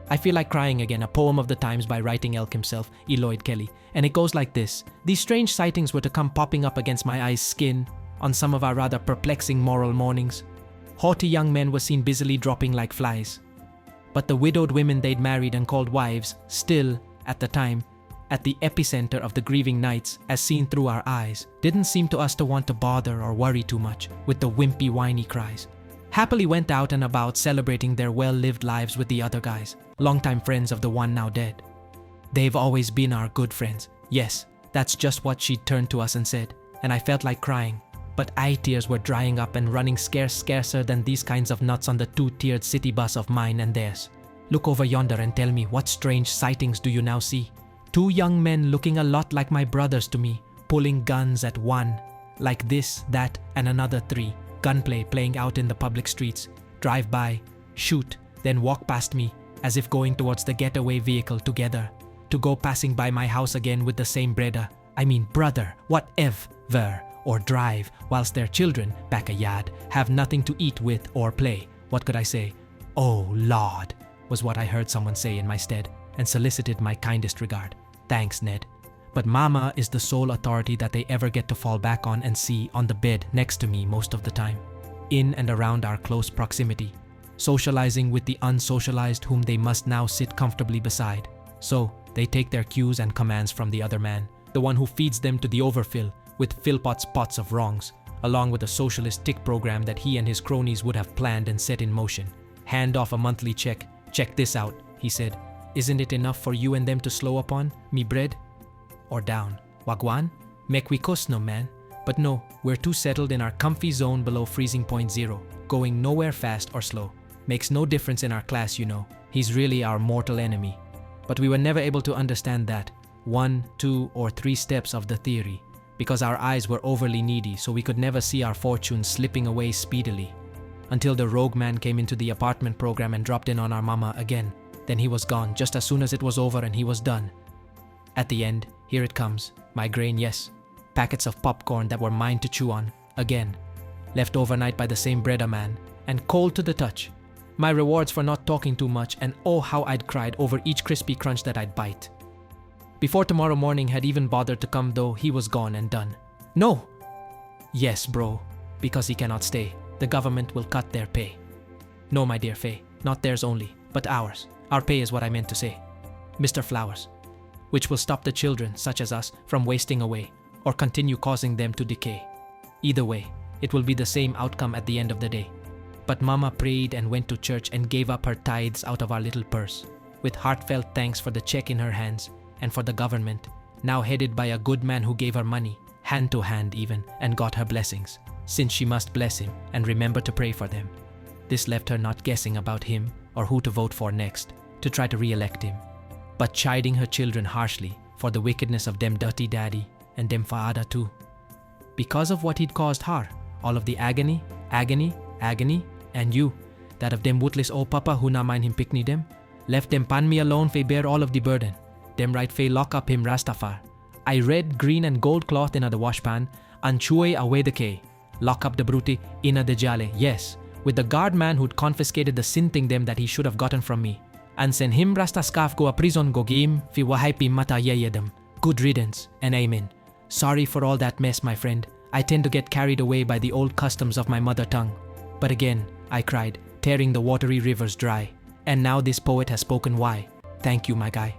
I feel like crying again, a poem of the times by writing elk himself, Eloyd Kelly. And it goes like this. These strange sightings were to come popping up against my eyes' skin on some of our rather perplexing moral mornings. Haughty young men were seen busily dropping like flies. But the widowed women they'd married and called wives, still, at the time, at the epicenter of the grieving nights, as seen through our eyes, didn't seem to us to want to bother or worry too much with the wimpy, whiny cries. Happily went out and about celebrating their well-lived lives with the other guys, longtime friends of the one now dead. They've always been our good friends. Yes, that's just what she'd turned to us and said, and I felt like crying. But eye tears were drying up and running scarcer than these kinds of nuts on the two-tiered city bus of mine and theirs. Look over yonder and tell me, what strange sightings do you now see? 2 young men looking a lot like my brothers to me, pulling guns at one, like this, that, and another 3. Gunplay playing out in the public streets, drive by, shoot, then walk past me, as if going towards the getaway vehicle together, to go passing by my house again with the same brother, whatever, or drive, whilst their children, back a yard, have nothing to eat with or play. What could I say? Oh, Lord, was what I heard someone say in my stead, and solicited my kindest regard. Thanks, Ned. But Mama is the sole authority that they ever get to fall back on and see on the bed next to me most of the time, in and around our close proximity, socializing with the unsocialized whom they must now sit comfortably beside. So they take their cues and commands from the other man, the one who feeds them to the overfill with Philpott's pots of wrongs, along with a socialist tick program that he and his cronies would have planned and set in motion. Hand off a monthly check. Check this out, he said. Isn't it enough for you and them to slow up on, me bread? Or down. Wagwan? Mek we no man. But no, we're too settled in our comfy zone below freezing point 0, going nowhere fast or slow. Makes no difference in our class, you know. He's really our mortal enemy. But we were never able to understand that 1, 2, or 3 steps of the theory, because our eyes were overly needy, so we could never see our fortunes slipping away speedily. Until the rogue man came into the apartment program and dropped in on our mama again. Then he was gone just as soon as it was over and he was done. At the end, here it comes. Migraine, yes. Packets of popcorn that were mine to chew on, again. Left overnight by the same breader man, and cold to the touch. My rewards for not talking too much, and oh how I'd cried over each crispy crunch that I'd bite. Before tomorrow morning had even bothered to come though, he was gone and done. No! Yes, bro, because he cannot stay. The government will cut their pay. No, my dear Faye, not theirs only, but ours. Our pay is what I meant to say. Mr. Flowers. Which will stop the children, such as us, from wasting away, or continue causing them to decay. Either way, it will be the same outcome at the end of the day. But Mama prayed and went to church and gave up her tithes out of our little purse, with heartfelt thanks for the check in her hands, and for the government, now headed by a good man who gave her money, hand to hand even, and got her blessings, since she must bless him and remember to pray for them. This left her not guessing about him or who to vote for next, to try to re-elect him, but chiding her children harshly for the wickedness of them dirty daddy and them faada too. Because of what he'd caused her, all of the agony, and you, that of them wootless old papa who na mind him pickney them, left them pan me alone fe bear all of the burden. Them right fe lock up him Rastafar. I red, green and gold cloth in the washpan, and chewy away the kay. Lock up the brute in the jale, yes, with the guard man who'd confiscated the sinting them that he should have gotten from me. And send him Rasta scarf go a prison go game fi wahaipi mata yeyedem. Good riddance and amen. Sorry for all that mess, my friend. I tend to get carried away by the old customs of my mother tongue. But again, I cried, tearing the watery rivers dry. And now this poet has spoken why. Thank you, my guy.